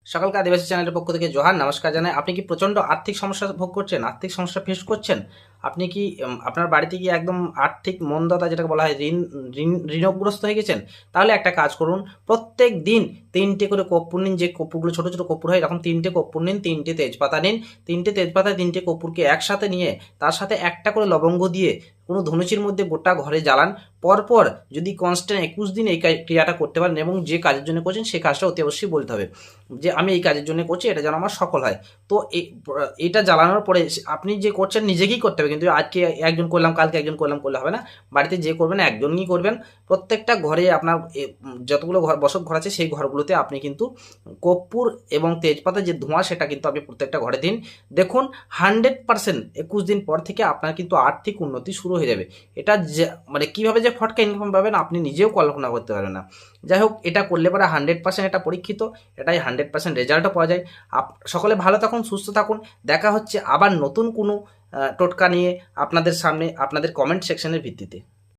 সকলকে আদিবাসী চ্যানেলের পক্ষ থেকে জোহার নমস্কার জানাই। আপনি কি প্রচণ্ড আর্থিক সমস্যা ভোগ করছেন, আর্থিক সমস্যা ফেস করছেন? আপনি কি আপনার বাড়িতে কি একদম আর্থিক মন্দতা যেটাকে বলা হয় ঋণগ্রস্ত হয়ে গেছেন? তাহলে একটা কাজ করুন, প্রত্যেক দিন ৩টে করে কর্পূর নিন। যে কর্পূরগুলো ছোটো ছোটো কর্পূর হয়, এরকম ৩টে কর্পূর নিন, ৩টে তেজপাতা নিন। 3টে তেজপাতা 3টে কর্পূরকে একসাথে নিয়ে তার সাথে একটা করে লবঙ্গ দিয়ে কোনো ধনুচির মধ্যে গোটা ঘরে জ্বালান। পরপর যদি কনস্ট্যান্ট ২১ দিন এই ক্রিয়াটা করতে পারেন এবং যে কাজের জন্য করছেন সেই কাজটা অতি অবশ্যই বলতে হবে যে আমি এই কাজের জন্য করছি, এটা যেন আমার সফল হয়। তো এটা জ্বালানোর পরে আপনি যে করছেন নিজেকেই করতে হবে, কিন্তু আজকে একজন করলাম কালকে একজন করলাম করলে হবে না। বাড়িতে যে করবেন একজনই করবেন। প্রত্যেকটা ঘরে আপনার যতগুলো ঘর বসত ঘর আছে সেই ঘরগুলোতে আপনি কিন্তু কর্পূর এবং তেজপাতা যে ধোঁয়া সেটা কিন্তু আপনি প্রত্যেকটা ঘরে দিন। দেখুন 100% ২১ দিন পর থেকে আপনার কিন্তু আর্থিক উন্নতি শুরু হয়ে যাবে। এটা মানে কীভাবে যে ফটকা ইনকাম পাবেন আপনি নিজেও কল্পনা করতে পারবেন না। যাই হোক, এটা করলে পরে 100% এটা পরীক্ষিত, এটাই 100% রেজাল্টও পাওয়া যায়। সকলে ভালো থাকুন, সুস্থ থাকুন। দেখা হচ্ছে আবার নতুন কোনো টোটকা নিয়ে আপনাদের সামনে, আপনাদের কমেন্ট সেকশনের ভিত্তিতে।